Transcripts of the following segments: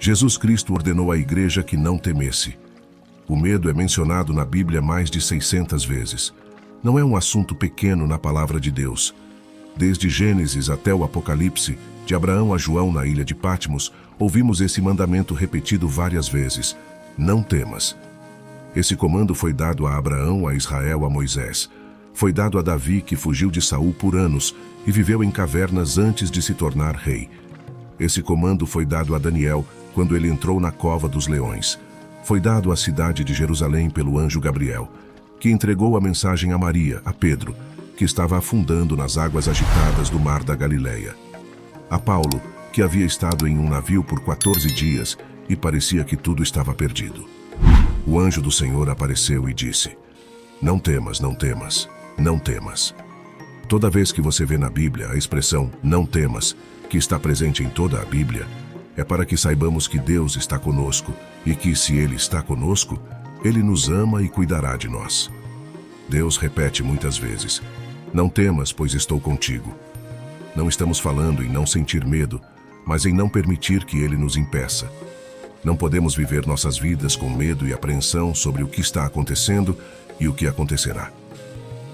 Jesus Cristo ordenou à igreja que não temesse. O medo é mencionado na Bíblia mais de 600 vezes. Não é um assunto pequeno na palavra de Deus. Desde Gênesis até o Apocalipse, de Abraão a João na ilha de Patmos, ouvimos esse mandamento repetido várias vezes: não temas. Esse comando foi dado a Abraão, a Israel, a Moisés. Foi dado a Davi, que fugiu de Saul por anos e viveu em cavernas antes de se tornar rei. Esse comando foi dado a Daniel quando ele entrou na cova dos leões. Foi dado à cidade de Jerusalém pelo anjo Gabriel, que entregou a mensagem a Maria, a Pedro, que estava afundando nas águas agitadas do mar da Galileia. A Paulo, que havia estado em um navio por 14 dias e parecia que tudo estava perdido. O anjo do Senhor apareceu e disse: não temas, não temas, não temas. Toda vez que você vê na Bíblia a expressão não temas, que está presente em toda a Bíblia, é para que saibamos que Deus está conosco e que, se Ele está conosco, Ele nos ama e cuidará de nós. Deus repete muitas vezes: não temas, pois estou contigo. Não estamos falando em não sentir medo, mas em não permitir que Ele nos impeça. Não podemos viver nossas vidas com medo e apreensão sobre o que está acontecendo e o que acontecerá.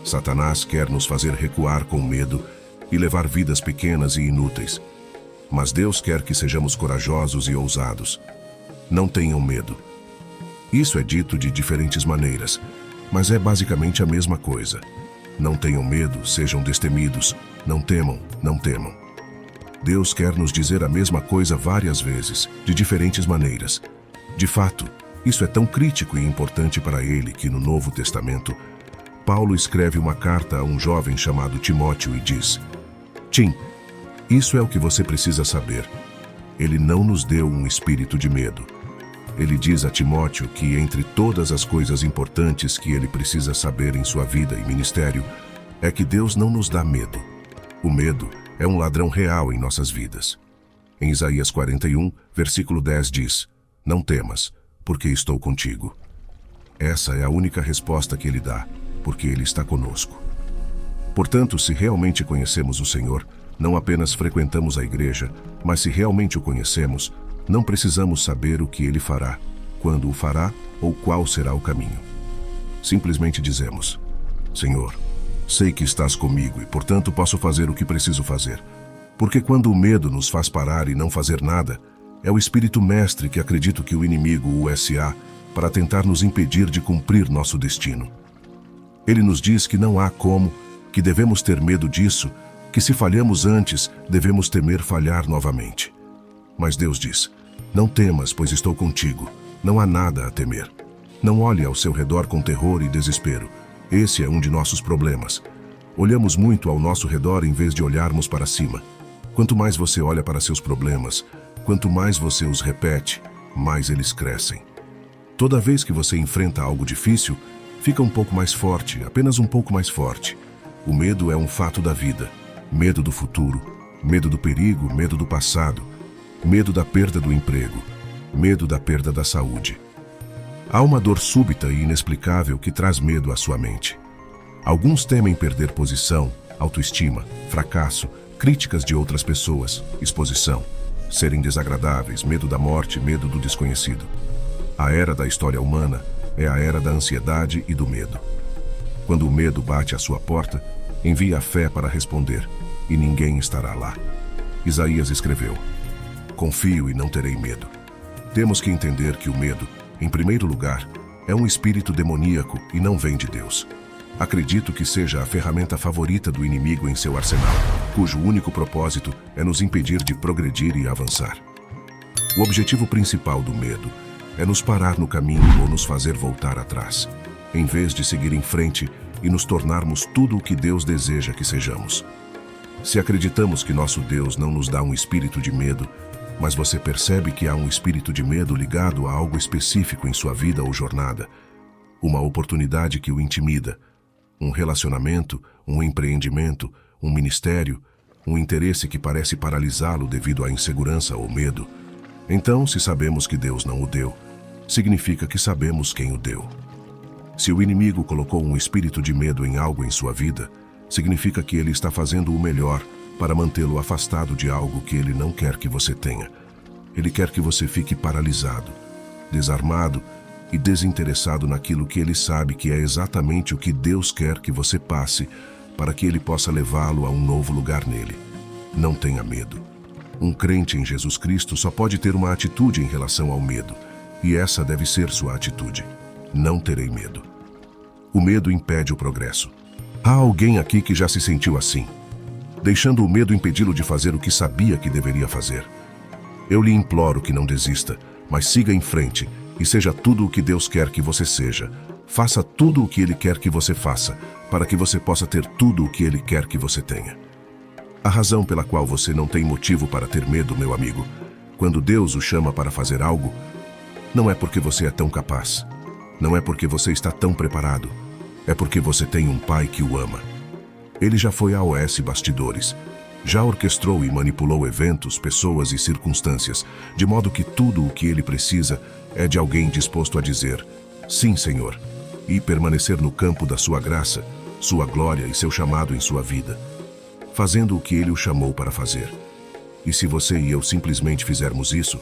Satanás quer nos fazer recuar com medo e levar vidas pequenas e inúteis. Mas Deus quer que sejamos corajosos e ousados. Não tenham medo. Isso é dito de diferentes maneiras, mas é basicamente a mesma coisa. Não tenham medo, sejam destemidos. Não temam, não temam. Deus quer nos dizer a mesma coisa várias vezes, de diferentes maneiras. De fato, isso é tão crítico e importante para Ele que no Novo Testamento, Paulo escreve uma carta a um jovem chamado Timóteo e diz: Tim, isso é o que você precisa saber. Ele não nos deu um espírito de medo. Ele diz a Timóteo que, entre todas as coisas importantes que ele precisa saber em sua vida e ministério, é que Deus não nos dá medo. O medo é um ladrão real em nossas vidas. Em Isaías 41, versículo 10 diz: não temas, porque estou contigo. Essa é a única resposta que ele dá, porque ele está conosco. Portanto, se realmente conhecemos o Senhor, não apenas frequentamos a igreja, mas se realmente o conhecemos, não precisamos saber o que ele fará, quando o fará ou qual será o caminho. Simplesmente dizemos: Senhor, sei que estás comigo e, portanto, posso fazer o que preciso fazer. Porque quando o medo nos faz parar e não fazer nada, é o espírito mestre que acredito que o inimigo USA para tentar nos impedir de cumprir nosso destino. Ele nos diz que não há como, que devemos ter medo disso, que se falhamos antes, devemos temer falhar novamente. Mas Deus diz: não temas, pois estou contigo. Não há nada a temer. Não olhe ao seu redor com terror e desespero. Esse é um de nossos problemas. Olhamos muito ao nosso redor em vez de olharmos para cima. Quanto mais você olha para seus problemas, quanto mais você os repete, mais eles crescem. Toda vez que você enfrenta algo difícil, fica um pouco mais forte, apenas um pouco mais forte. O medo é um fato da vida. Medo do futuro, medo do perigo, medo do passado, medo da perda do emprego, medo da perda da saúde. Há uma dor súbita e inexplicável que traz medo à sua mente. Alguns temem perder posição, autoestima, fracasso, críticas de outras pessoas, exposição, serem desagradáveis, medo da morte, medo do desconhecido. A era da história humana é a era da ansiedade e do medo. Quando o medo bate à sua porta, envie a fé para responder, e ninguém estará lá. Isaías escreveu: confio e não terei medo. Temos que entender que o medo, em primeiro lugar, é um espírito demoníaco e não vem de Deus. Acredito que seja a ferramenta favorita do inimigo em seu arsenal, cujo único propósito é nos impedir de progredir e avançar. O objetivo principal do medo é nos parar no caminho ou nos fazer voltar atrás, em vez de seguir em frente e nos tornarmos tudo o que Deus deseja que sejamos. Se acreditamos que nosso Deus não nos dá um espírito de medo, mas você percebe que há um espírito de medo ligado a algo específico em sua vida ou jornada, uma oportunidade que o intimida, um relacionamento, um empreendimento, um ministério, um interesse que parece paralisá-lo devido à insegurança ou medo, então, se sabemos que Deus não o deu, significa que sabemos quem o deu. Se o inimigo colocou um espírito de medo em algo em sua vida, significa que ele está fazendo o melhor para mantê-lo afastado de algo que ele não quer que você tenha. Ele quer que você fique paralisado, desarmado e desinteressado naquilo que ele sabe que é exatamente o que Deus quer que você passe, para que ele possa levá-lo a um novo lugar nele. Não tenha medo. Um crente em Jesus Cristo só pode ter uma atitude em relação ao medo, e essa deve ser sua atitude. Não terei medo. O medo impede o progresso. Há alguém aqui que já se sentiu assim, deixando o medo impedi-lo de fazer o que sabia que deveria fazer. Eu lhe imploro que não desista, mas siga em frente e seja tudo o que Deus quer que você seja. Faça tudo o que Ele quer que você faça, para que você possa ter tudo o que Ele quer que você tenha. A razão pela qual você não tem motivo para ter medo, meu amigo, quando Deus o chama para fazer algo, não é porque você é tão capaz, não é porque você está tão preparado, é porque você tem um Pai que o ama. Ele já foi a OS Bastidores, já orquestrou e manipulou eventos, pessoas e circunstâncias, de modo que tudo o que ele precisa é de alguém disposto a dizer, sim, Senhor, e permanecer no campo da sua graça, sua glória e seu chamado em sua vida, fazendo o que ele o chamou para fazer. E se você e eu simplesmente fizermos isso,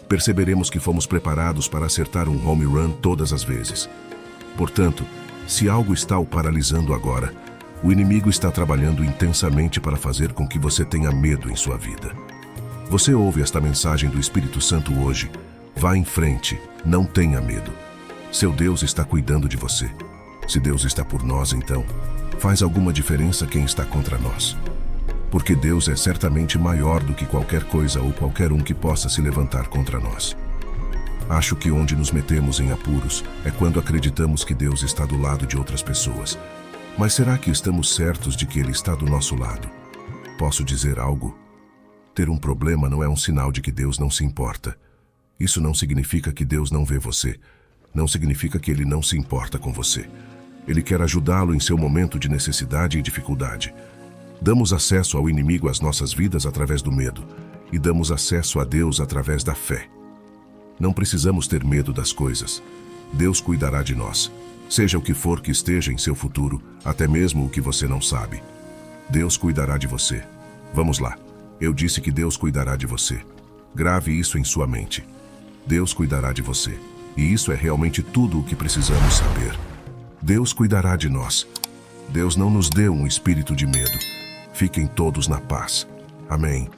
perceberemos que fomos preparados para acertar um home run todas as vezes. Portanto, se algo está o paralisando agora, o inimigo está trabalhando intensamente para fazer com que você tenha medo em sua vida. Você ouve esta mensagem do Espírito Santo hoje. Vá em frente, não tenha medo. Seu Deus está cuidando de você. Se Deus está por nós, então, faz alguma diferença quem está contra nós? Porque Deus é certamente maior do que qualquer coisa ou qualquer um que possa se levantar contra nós. Acho que onde nos metemos em apuros é quando acreditamos que Deus está do lado de outras pessoas. Mas será que estamos certos de que Ele está do nosso lado? Posso dizer algo? Ter um problema não é um sinal de que Deus não se importa. Isso não significa que Deus não vê você. Não significa que Ele não se importa com você. Ele quer ajudá-lo em seu momento de necessidade e dificuldade. Damos acesso ao inimigo às nossas vidas através do medo, e damos acesso a Deus através da fé. Não precisamos ter medo das coisas. Deus cuidará de nós. Seja o que for que esteja em seu futuro, até mesmo o que você não sabe. Deus cuidará de você. Vamos lá. Eu disse que Deus cuidará de você. Grave isso em sua mente. Deus cuidará de você. E isso é realmente tudo o que precisamos saber. Deus cuidará de nós. Deus não nos deu um espírito de medo. Fiquem todos na paz. Amém.